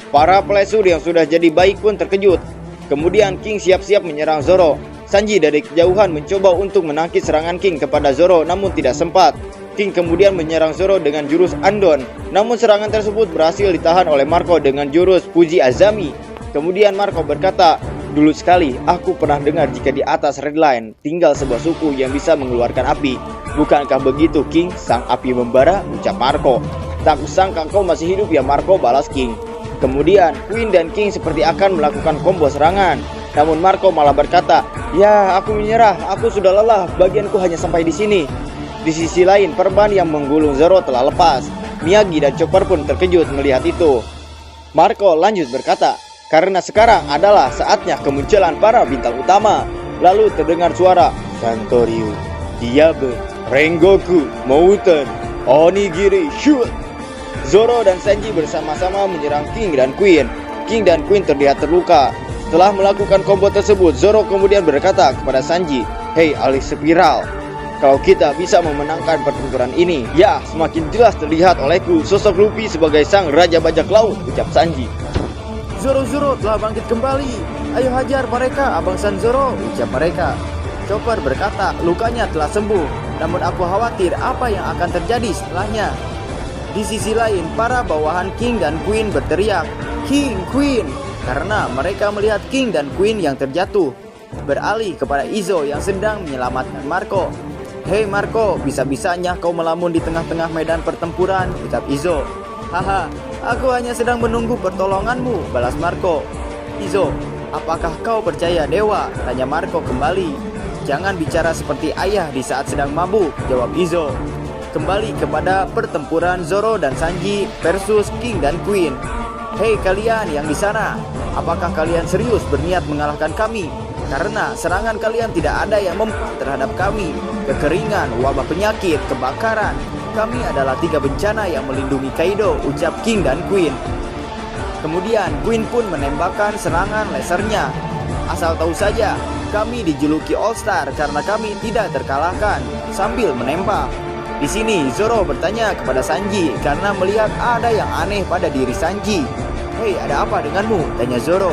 Para pelesur yang sudah jadi baik pun terkejut. Kemudian King siap-siap menyerang Zoro. Sanji dari kejauhan mencoba untuk menangkis serangan King kepada Zoro, namun tidak sempat. King kemudian menyerang Zoro dengan jurus Andon, namun serangan tersebut berhasil ditahan oleh Marco dengan jurus Fuji Azami. Kemudian Marco berkata, "Dulu sekali aku pernah dengar jika di atas Red Line tinggal sebuah suku yang bisa mengeluarkan api. Bukankah begitu, King? Sang api membara," ucap Marco. "Tak kusangka kau masih hidup ya, Marco," balas King. Kemudian Queen dan King seperti akan melakukan combo serangan. Namun Marco malah berkata, "Ya, aku menyerah. Aku sudah lelah. Bagianku hanya sampai di sini." Di sisi lain, perban yang menggulung Zoro telah lepas. Miyagi dan Chopper pun terkejut melihat itu. Marco lanjut berkata, "Karena sekarang adalah saatnya kemunculan para bintang utama." Lalu terdengar suara Santoryu, Diabe, Rengoku, Mountain, Onigiri, shoot! Zoro dan Sanji bersama-sama menyerang King dan Queen. King dan Queen terlihat terluka. Setelah melakukan combo tersebut, Zoro kemudian berkata kepada Sanji, "Hei ahli spiral, kalau kita bisa memenangkan pertempuran ini, ya semakin jelas terlihat olehku sosok Luffy sebagai sang raja bajak laut," ucap Sanji. Zoro telah bangkit kembali. "Ayo hajar mereka, Abang San Zoro," ucap mereka. Chopper berkata lukanya telah sembuh, namun aku khawatir apa yang akan terjadi setelahnya. Di sisi lain, para bawahan King dan Queen berteriak, "King, Queen!" karena mereka melihat King dan Queen yang terjatuh. Beralih kepada Izo yang sedang menyelamatkan Marco. "Hei Marco, bisa-bisanya kau melamun di tengah-tengah medan pertempuran," ucap Izo. "Haha, aku hanya sedang menunggu pertolonganmu," balas Marco. "Izo, apakah kau percaya dewa?" tanya Marco kembali. "Jangan bicara seperti ayah di saat sedang mabuk," jawab Izo. Kembali kepada pertempuran Zoro dan Sanji versus King dan Queen. "Hei kalian yang di sana, apakah kalian serius berniat mengalahkan kami? Karena serangan kalian tidak ada yang mempan terhadap kami. Kekeringan, wabah penyakit, kebakaran. Kami adalah 3 bencana yang melindungi Kaido," ucap King dan Queen. Kemudian Queen pun menembakkan serangan lasernya. "Asal tahu saja, kami dijuluki All Star karena kami tidak terkalahkan," sambil menembak. Di sini Zoro bertanya kepada Sanji karena melihat ada yang aneh pada diri Sanji. "Hei, ada apa denganmu?" tanya Zoro.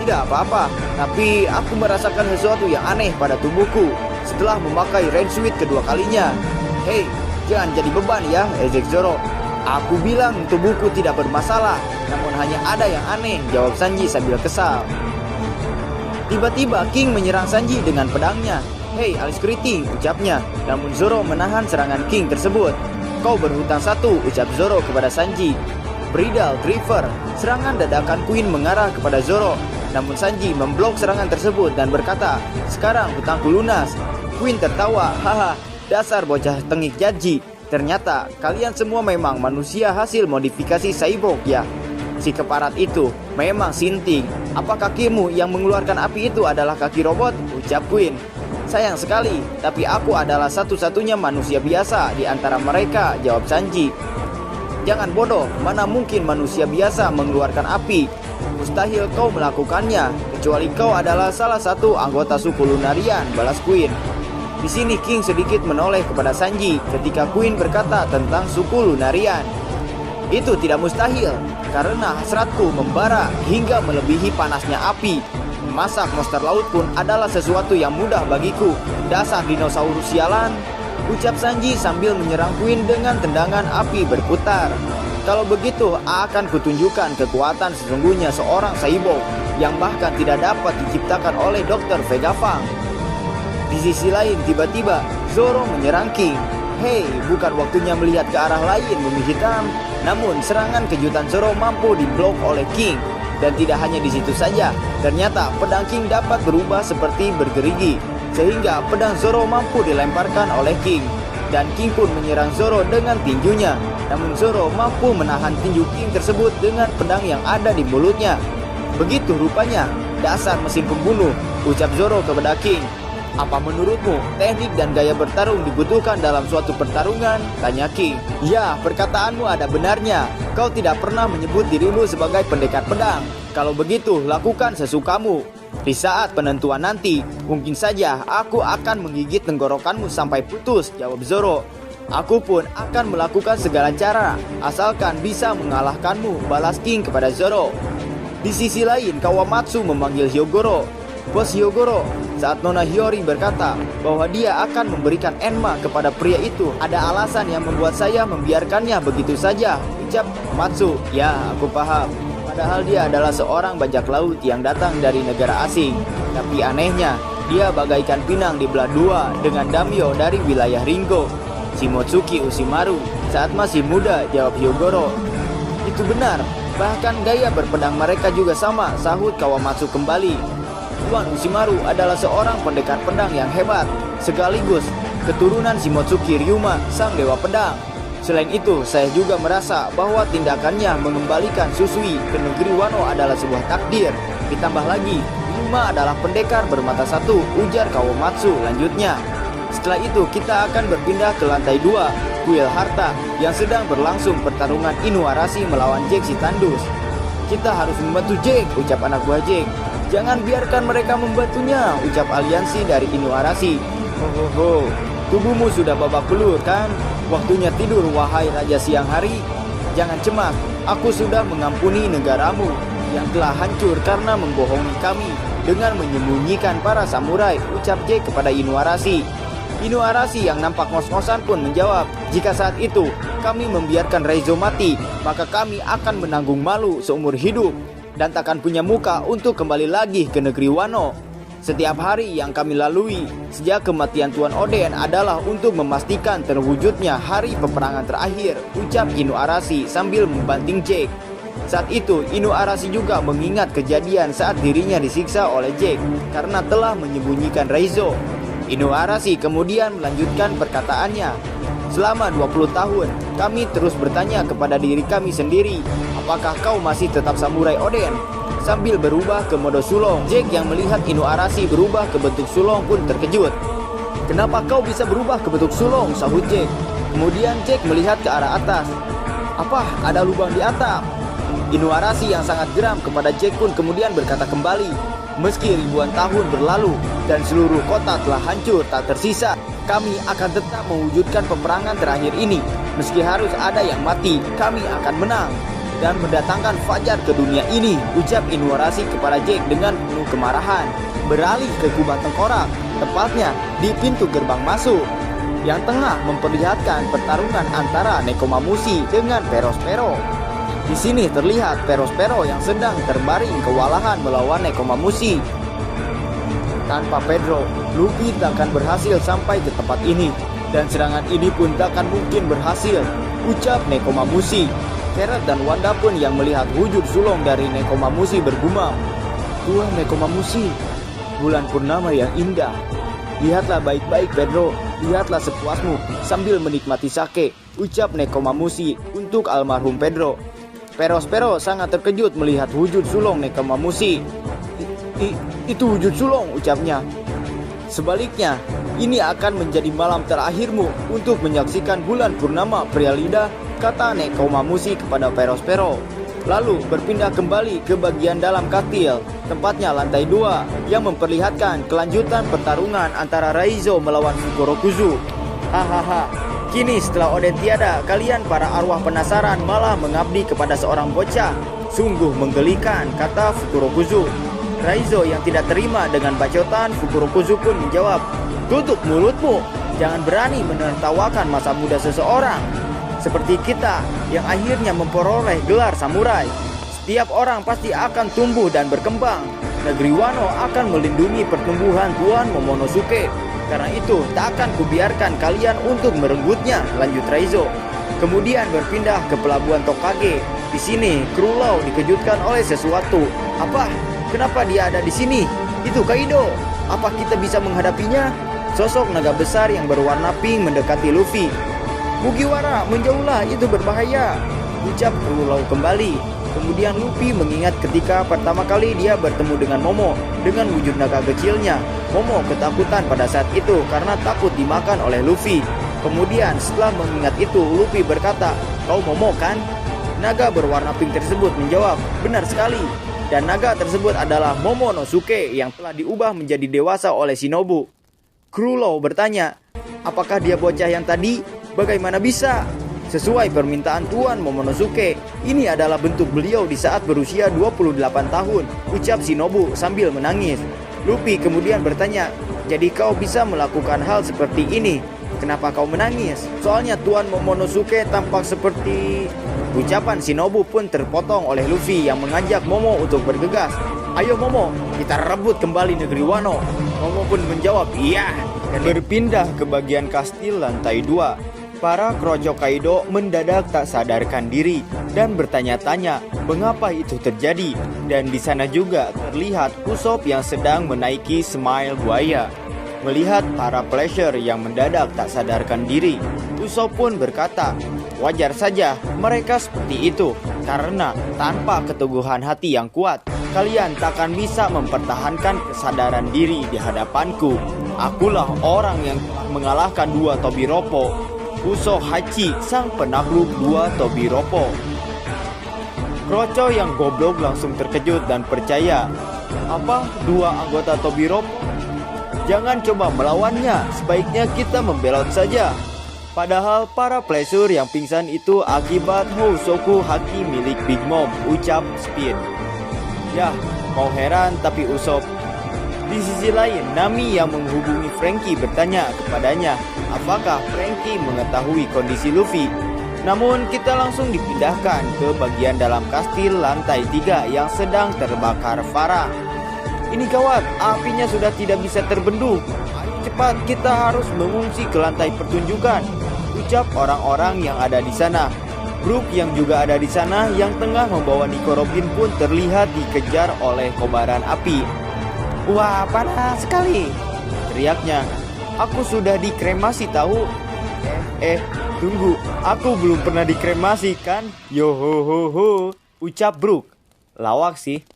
"Tidak apa-apa, tapi aku merasakan sesuatu yang aneh pada tubuhku setelah memakai Rain Suit kedua kalinya." "Hei, jangan jadi beban ya," ejek Zoro. "Aku bilang tubuhku tidak bermasalah, namun hanya ada yang aneh," jawab Sanji sambil kesal. Tiba-tiba King menyerang Sanji dengan pedangnya. "Hei, alis keriting," ucapnya. Namun Zoro menahan serangan King tersebut. "Kau berhutang 1," ucap Zoro kepada Sanji. Bridal Driver, serangan dadakan Queen mengarah kepada Zoro. Namun Sanji memblok serangan tersebut dan berkata, "Sekarang hutangku lunas." Queen tertawa, "Haha, dasar bocah tengik jaji. Ternyata kalian semua memang manusia hasil modifikasi cyborg ya. Si keparat itu memang sinting. Apa kakimu yang mengeluarkan api itu adalah kaki robot?" ucap Queen. "Sayang sekali, tapi aku adalah satu-satunya manusia biasa di antara mereka," jawab Sanji. "Jangan bodoh, mana mungkin manusia biasa mengeluarkan api? Mustahil kau melakukannya, kecuali kau adalah salah satu anggota suku Lunarian," balas Queen. Di sini King sedikit menoleh kepada Sanji ketika Queen berkata tentang suku Lunarian. "Itu tidak mustahil, karena hasratku membara hingga melebihi panasnya api. Memasak monster laut pun adalah sesuatu yang mudah bagiku. Dasar dinosaurus sialan," ucap Sanji sambil menyerang Queen dengan tendangan api berputar. "Kalau begitu, akan kutunjukkan kekuatan sesungguhnya seorang cyborg yang bahkan tidak dapat diciptakan oleh Dr. Vegapunk." Di sisi lain, tiba-tiba Zoro menyerang King. "Hei, bukan waktunya melihat ke arah lain, Bumi Hitam." Namun serangan kejutan Zoro mampu diblok oleh King. Dan tidak hanya di situ saja, ternyata pedang King dapat berubah seperti bergerigi, sehingga pedang Zoro mampu dilemparkan oleh King. Dan King pun menyerang Zoro dengan tinjunya. Namun Zoro mampu menahan tinju King tersebut dengan pedang yang ada di mulutnya. "Begitu rupanya, dasar mesin pembunuh," ucap Zoro kepada King. "Apa menurutmu teknik dan gaya bertarung dibutuhkan dalam suatu pertarungan?" tanya King. "Ya, perkataanmu ada benarnya. Kau tidak pernah menyebut dirimu sebagai pendekar pedang. Kalau begitu, lakukan sesukamu. Di saat penentuan nanti, mungkin saja aku akan menggigit tenggorokanmu sampai putus," jawab Zoro. Aku pun akan melakukan segala cara, asalkan bisa mengalahkanmu, balas King kepada Zoro. Di sisi lain, Kawamatsu memanggil Hyogoro. Bos Hyogoro, saat Nona Hiyori berkata bahwa dia akan memberikan Enma kepada pria itu, ada alasan yang membuat saya membiarkannya begitu saja, ucap Matsu. Ya, aku paham. Padahal dia adalah seorang bajak laut yang datang dari negara asing. Tapi anehnya, dia bagaikan pinang dibelah dua dengan daimyo dari wilayah Ringo. Shimotsuki Ushimaru saat masih muda, jawab Hyogoro. Itu benar, bahkan gaya berpedang mereka juga sama, sahut Kawamatsu kembali. Tuan Ushimaru adalah seorang pendekar pedang yang hebat, sekaligus keturunan Shimotsuki Ryuma, sang dewa pedang. Selain itu, saya juga merasa bahwa tindakannya mengembalikan Susui ke negeri Wano adalah sebuah takdir. Ditambah lagi, Ryuma adalah pendekar bermata satu, ujar Kawamatsu lanjutnya. Setelah itu, kita akan berpindah ke lantai 2, kuil harta, yang sedang berlangsung pertarungan Inuarashi melawan Jake si Tandus. Kita harus membantu Jake, ucap anak buah Jake. Jangan biarkan mereka membantunya, ucap aliansi dari Inuarashi. Ho, tubuhmu sudah babak belur kan? Waktunya tidur, wahai Raja Siang Hari. Jangan cemas, aku sudah mengampuni negaramu yang telah hancur karena membohongi kami dengan menyembunyikan para samurai, ucap Jake kepada Inuarashi. Inuarashi yang nampak ngos-ngosan pun menjawab, jika saat itu kami membiarkan Raizo mati, maka kami akan menanggung malu seumur hidup dan takkan punya muka untuk kembali lagi ke negeri Wano. Setiap hari yang kami lalui sejak kematian Tuan Oden adalah untuk memastikan terwujudnya hari peperangan terakhir, ucap Inuarashi sambil membanting Jake. Saat itu Inuarashi juga mengingat kejadian saat dirinya disiksa oleh Jake karena telah menyembunyikan Raizo. Inuarashi kemudian melanjutkan perkataannya. Selama 20 tahun, kami terus bertanya kepada diri kami sendiri, apakah kau masih tetap samurai Oden? Sambil berubah ke mode sulong, Jake yang melihat Inuarashi berubah ke bentuk sulong pun terkejut. Kenapa kau bisa berubah ke bentuk sulong? Sahut Jake. Kemudian Jake melihat ke arah atas. Apa? Ada lubang di atap? Inuarashi yang sangat geram kepada Jake pun kemudian berkata kembali, meski ribuan tahun berlalu dan seluruh kota telah hancur tak tersisa, kami akan tetap mewujudkan peperangan terakhir ini. Meski harus ada yang mati, kami akan menang dan mendatangkan fajar ke dunia ini, ucap Inuarashi kepada Jake dengan penuh kemarahan. Beralih ke kubah tengkorak, tepatnya di pintu gerbang masuk, yang tengah memperlihatkan pertarungan antara Nekomamushi dengan Perospero. Di sini terlihat Perospero yang sedang terbaring kewalahan melawan Nekomamushi. Tanpa Pedro, Luffy takkan berhasil sampai ke tempat ini, dan serangan ini pun takkan mungkin berhasil, ucap Nekomamushi. Carrot dan Wanda pun yang melihat wujud sulong dari Nekomamushi bergumam, Tuan Nekomamushi, bulan purnama yang indah. Lihatlah baik-baik Pedro, lihatlah sepuasmu sambil menikmati sake, ucap Nekomamushi untuk almarhum Pedro. Perospero sangat terkejut melihat wujud sulong Nekomamushi. Itu wujud sulong, ucapnya. Sebaliknya, ini akan menjadi malam terakhirmu untuk menyaksikan bulan purnama pria lidah, kata Nekomamushi kepada Perospero. Lalu berpindah kembali ke bagian dalam kastil, tempatnya lantai 2, yang memperlihatkan kelanjutan pertarungan antara Raizo melawan Fukurokuzu. Hahaha, kini setelah Oden tiada, kalian para arwah penasaran malah mengabdi kepada seorang bocah. Sungguh menggelikan, kata Fukurokuzu. Raizo yang tidak terima dengan bacotan Fukurokuzu pun menjawab, tutup mulutmu, jangan berani menertawakan masa muda seseorang. Seperti kita yang akhirnya memperoleh gelar samurai, setiap orang pasti akan tumbuh dan berkembang. Negeri Wano akan melindungi pertumbuhan Tuan Momonosuke. Karena itu tak akan kubiarkan kalian untuk merenggutnya, lanjut Raizo. Kemudian berpindah ke pelabuhan Tokage. Di sini kru Law dikejutkan oleh sesuatu. Apa? Kenapa dia ada di sini? Itu Kaido. Apa kita bisa menghadapinya? Sosok naga besar yang berwarna pink mendekati Luffy. Mugiwara, menjauhlah, itu berbahaya, ucap kru Law kembali. Kemudian Luffy mengingat ketika pertama kali dia bertemu dengan Momo dengan wujud naga kecilnya. Momo ketakutan pada saat itu karena takut dimakan oleh Luffy. Kemudian setelah mengingat itu, Luffy berkata, kau Momo kan? Naga berwarna pink tersebut menjawab, benar sekali. Dan naga tersebut adalah Momonosuke yang telah diubah menjadi dewasa oleh Shinobu. Kru Law bertanya, apakah dia bocah yang tadi? Bagaimana bisa? Sesuai permintaan Tuan Momonosuke, ini adalah bentuk beliau di saat berusia 28 tahun, ucap Shinobu sambil menangis. Luffy kemudian bertanya, jadi kau bisa melakukan hal seperti ini? Kenapa kau menangis? Soalnya Tuan Momonosuke tampak seperti... Ucapan Shinobu pun terpotong oleh Luffy yang mengajak Momo untuk bergegas. Ayo Momo, kita rebut kembali negeri Wano. Momo pun menjawab, iya. Dan berpindah ke bagian kastil lantai 2. Para kroco Kaido mendadak tak sadarkan diri dan bertanya-tanya mengapa itu terjadi. Dan di sana juga terlihat Usopp yang sedang menaiki Smile buaya. Melihat para pleasure yang mendadak tak sadarkan diri, Usopp pun berkata, wajar saja mereka seperti itu, karena tanpa keteguhan hati yang kuat, kalian takkan bisa mempertahankan kesadaran diri di hadapanku. Akulah orang yang mengalahkan 2 Tobiropo, Usopp Hachi, sang penakluk 2 Tobiropo. Kroco yang goblok langsung terkejut dan percaya. Apa? 2 anggota Tobiropo? Jangan coba melawannya, sebaiknya kita membelot saja. Padahal para pleasure yang pingsan itu akibat Housoku Haki milik Big Mom, ucap Spin. Yah, mau heran tapi Usopp. Di sisi lain, Nami yang menghubungi Franky bertanya kepadanya, apakah Franky mengetahui kondisi Luffy? Namun kita langsung dipindahkan ke bagian dalam kastil lantai 3 yang sedang terbakar parah. Ini gawat, apinya sudah tidak bisa terbendung. Ayo cepat, kita harus mengungsi ke lantai pertunjukan, ucap orang-orang yang ada di sana. Brook yang juga ada di sana yang tengah membawa Nico Robin pun terlihat dikejar oleh kobaran api. Wah, panas sekali, teriaknya. Aku sudah dikremasi tahu. Tunggu, aku belum pernah dikremasi kan? Yohohoho, ucap Brook. Lawak sih.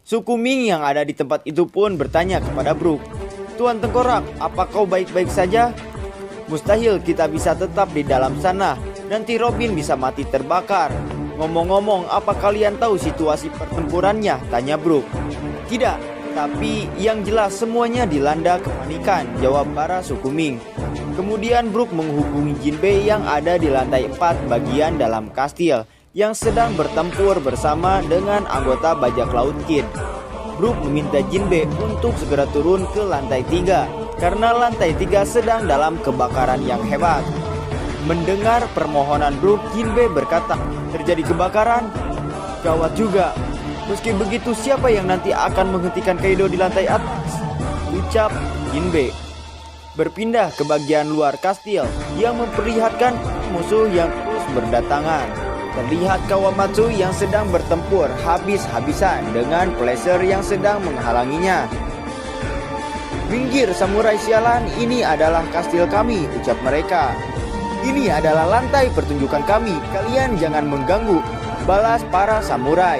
Suku Ming yang ada di tempat itu pun bertanya kepada Brook, Tuan Tengkorak, apa kau baik-baik saja? Mustahil kita bisa tetap di dalam sana. Nanti Robin bisa mati terbakar. Ngomong-ngomong, apa kalian tahu situasi pertempurannya? Tanya Brook. Tidak, tapi yang jelas semuanya dilanda kepanikan, jawab para suku Ming. Kemudian Brook menghubungi Jinbei yang ada di lantai 4 bagian dalam kastil, yang sedang bertempur bersama dengan anggota bajak laut Kid. Brook meminta Jinbei untuk segera turun ke lantai 3, karena lantai 3 sedang dalam kebakaran yang hebat. Mendengar permohonan Brook, Jinbei berkata, terjadi kebakaran? Gawat juga. Meski begitu, siapa yang nanti akan menghentikan Kaido di lantai atas? Ucap Jinbei. Berpindah ke bagian luar kastil yang memperlihatkan musuh yang terus berdatangan. Terlihat Kawamatsu yang sedang bertempur habis-habisan dengan pleasure yang sedang menghalanginya. Minggir samurai sialan, ini adalah kastil kami, ucap mereka. Ini adalah lantai pertunjukan kami, kalian jangan mengganggu, balas para samurai.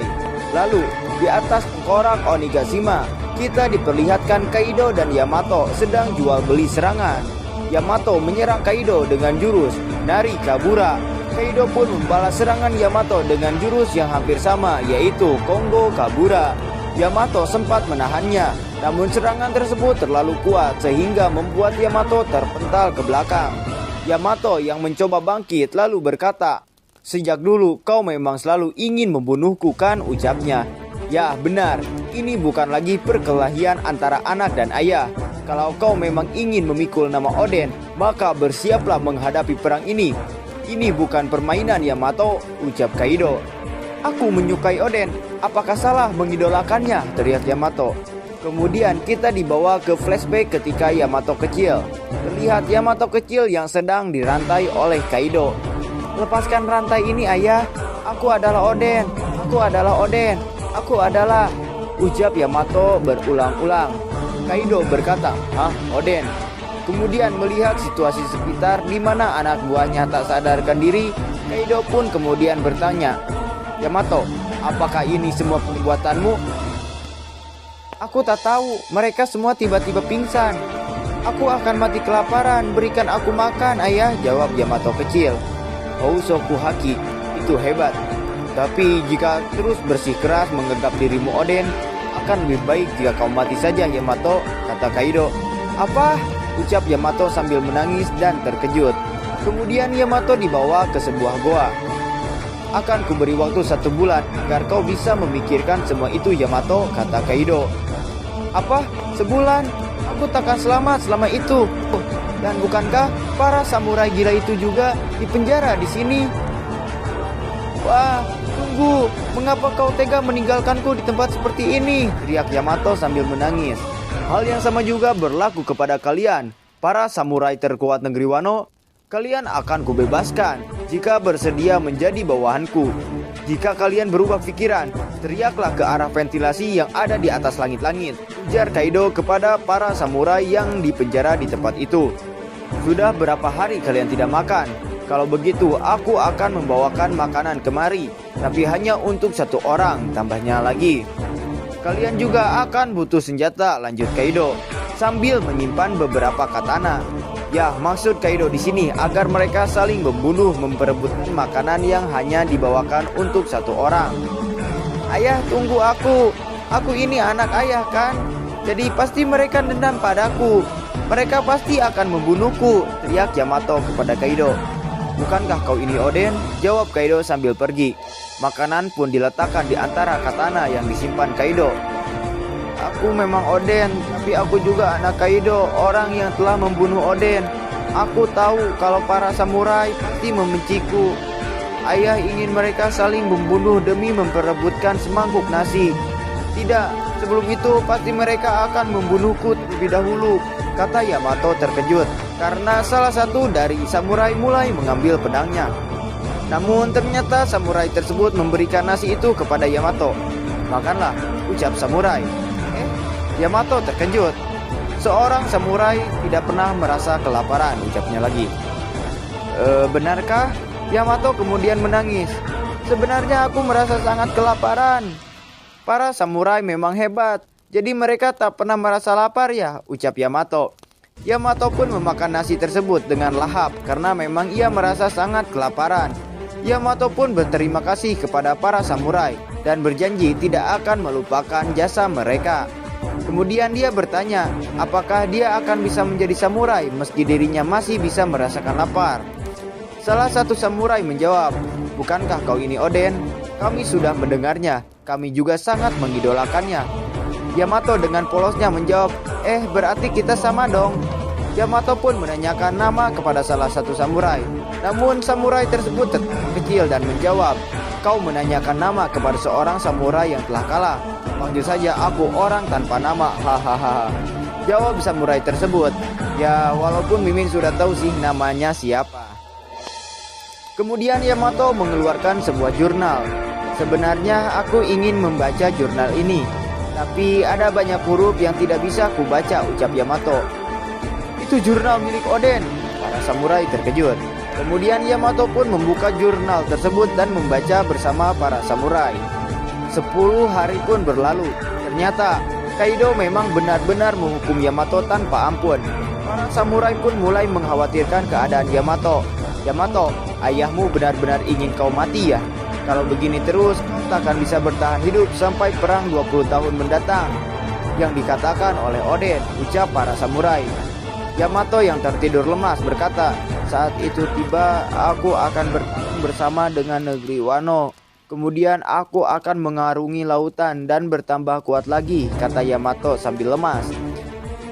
Lalu, di atas tengkorak Onigashima, kita diperlihatkan Kaido dan Yamato sedang jual beli serangan. Yamato menyerang Kaido dengan jurus Nari Kabura. Kaido pun membalas serangan Yamato dengan jurus yang hampir sama, yaitu Kongo Kabura. Yamato sempat menahannya, namun serangan tersebut terlalu kuat sehingga membuat Yamato terpental ke belakang. Yamato yang mencoba bangkit lalu berkata, sejak dulu kau memang selalu ingin membunuhku kan, ucapnya. Ya benar, ini bukan lagi perkelahian antara anak dan ayah. Kalau kau memang ingin memikul nama Oden, maka bersiaplah menghadapi perang ini. Ini bukan permainan Yamato, ucap Kaido. Aku menyukai Oden, apakah salah mengidolakannya, teriak Yamato. Kemudian kita dibawa ke flashback ketika Yamato kecil. Terlihat Yamato kecil yang sedang dirantai oleh Kaido. Lepaskan rantai ini ayah, aku adalah Oden, aku adalah Oden, aku adalah, ucap Yamato berulang-ulang. Kaido berkata, hah, Oden? Kemudian melihat situasi sekitar di mana anak buahnya tak sadarkan diri, Kaido pun kemudian bertanya, Yamato, apakah ini semua perbuatanmu? Aku tak tahu, mereka semua tiba-tiba pingsan. Aku akan mati kelaparan, berikan aku makan ayah, jawab Yamato kecil. Housoku Haki, itu hebat. Tapi jika terus bersikeras menganggap dirimu Oden, akan lebih baik jika kau mati saja Yamato, kata Kaido. Apa? ucap Yamato sambil menangis dan terkejut. Kemudian Yamato dibawa ke sebuah goa. Akan kuberi waktu 1 bulan agar kau bisa memikirkan semua itu, Yamato, kata Kaido. Apa? Sebulan? Aku takkan selamat selama itu. Dan bukankah para samurai gila itu juga dipenjara di sini? Wah, tunggu. Mengapa kau tega meninggalkanku di tempat seperti ini? Teriak Yamato sambil menangis. Hal yang sama juga berlaku kepada kalian, para samurai terkuat negeri Wano. Kalian akan kubebaskan jika bersedia menjadi bawahanku. Jika kalian berubah pikiran, teriaklah ke arah ventilasi yang ada di atas langit-langit, ujar Kaido kepada para samurai yang dipenjara di tempat itu. Sudah berapa hari kalian tidak makan? Kalau begitu, aku akan membawakan makanan kemari, tapi hanya untuk 1 orang, tambahnya lagi. Kalian juga akan butuh senjata, lanjut Kaido, sambil menyimpan beberapa katana. Ya, maksud Kaido di sini agar mereka saling membunuh memperebutkan makanan yang hanya dibawakan untuk 1 orang. Ayah, tunggu aku. Aku ini anak ayah kan? Jadi pasti mereka dendam padaku. Mereka pasti akan membunuhku, teriak Yamato kepada Kaido. Bukankah kau ini Oden? Jawab Kaido sambil pergi. Makanan pun diletakkan di antara katana yang disimpan Kaido. Aku memang Oden, tapi aku juga anak Kaido, orang yang telah membunuh Oden. Aku tahu kalau para samurai pasti membenciku. Ayah ingin mereka saling membunuh demi memperebutkan semangkuk nasi. Tidak, sebelum itu pasti mereka akan membunuhku terlebih dahulu, kata Yamato terkejut karena salah satu dari samurai mulai mengambil pedangnya. Namun ternyata samurai tersebut memberikan nasi itu kepada Yamato. Makanlah, ucap samurai. Yamato terkejut. Seorang samurai tidak pernah merasa kelaparan, ucapnya lagi. Benarkah? Yamato kemudian menangis. Sebenarnya aku merasa sangat kelaparan. Para samurai memang hebat, jadi mereka tak pernah merasa lapar ya, ucap Yamato. Yamato pun memakan nasi tersebut dengan lahap karena memang ia merasa sangat kelaparan. Yamato pun berterima kasih kepada para samurai dan berjanji tidak akan melupakan jasa mereka. Kemudian dia bertanya, apakah dia akan bisa menjadi samurai meski dirinya masih bisa merasakan lapar. Salah satu samurai menjawab, bukankah kau ini Oden? Kami sudah mendengarnya, kami juga sangat mengidolakannya. Yamato dengan polosnya menjawab, berarti kita sama dong. Yamato pun menanyakan nama kepada salah satu samurai. Namun samurai tersebut tetap kecil dan menjawab, kau menanyakan nama kepada seorang samurai yang telah kalah. Panggil saja aku orang tanpa nama, hahaha. Jawab samurai tersebut. Ya, walaupun Mimin sudah tahu sih namanya siapa. Kemudian Yamato mengeluarkan sebuah jurnal. Sebenarnya aku ingin membaca jurnal ini, tapi ada banyak huruf yang tidak bisa kubaca, ucap Yamato. Itu jurnal milik Oden. Para samurai terkejut. Kemudian Yamato pun membuka jurnal tersebut dan membaca bersama para samurai. 10 hari pun berlalu. Ternyata Kaido memang benar-benar menghukum Yamato tanpa ampun. Para samurai pun mulai mengkhawatirkan keadaan Yamato. Yamato, ayahmu benar-benar ingin kau mati ya? Kalau begini terus, kau tak akan bisa bertahan hidup sampai perang 20 tahun mendatang, yang dikatakan oleh Oden, ucap para samurai. Yamato yang tertidur lemas berkata, saat itu tiba, aku akan bertarung bersama dengan negeri Wano. Kemudian aku akan mengarungi lautan dan bertambah kuat lagi, kata Yamato sambil lemas.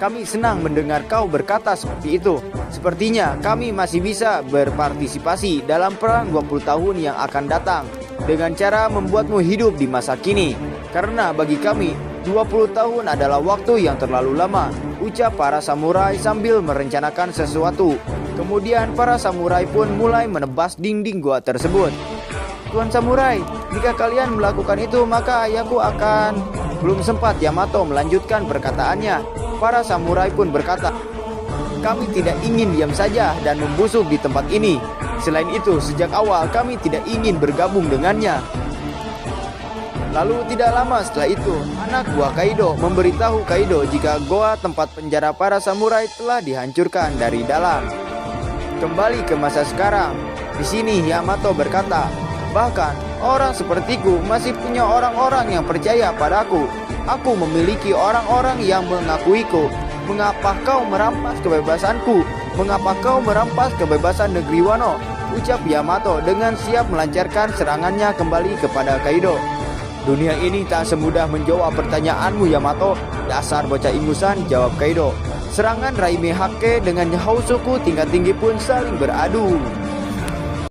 Kami senang mendengar kau berkata seperti itu. Sepertinya kami masih bisa berpartisipasi dalam perang 20 tahun yang akan datang dengan cara membuatmu hidup di masa kini. Karena bagi kami 20 tahun adalah waktu yang terlalu lama, ucap para samurai sambil merencanakan sesuatu. Kemudian para samurai pun mulai menebas dinding gua tersebut. Tuan samurai, jika kalian melakukan itu maka ayahku akan... Belum sempat Yamato melanjutkan perkataannya, para samurai pun berkata, kami tidak ingin diam saja dan membusuk di tempat ini. Selain itu, sejak awal kami tidak ingin bergabung dengannya. Lalu tidak lama setelah itu, anak buah Kaido memberitahu Kaido jika goa tempat penjara para samurai telah dihancurkan dari dalam. Kembali ke masa sekarang, di sini Yamato berkata, bahkan orang sepertiku masih punya orang-orang yang percaya padaku. Aku memiliki orang-orang yang mengakuiku. Mengapa kau merampas kebebasanku? Mengapa kau merampas kebebasan negeri Wano? Ucap Yamato dengan siap melancarkan serangannya kembali kepada Kaido. Dunia ini tak semudah menjawab pertanyaanmu, Yamato. Dasar bocah ingusan, jawab Kaido. Serangan Raime Hake dengan Hausoku tingkat tinggi pun saling beradu.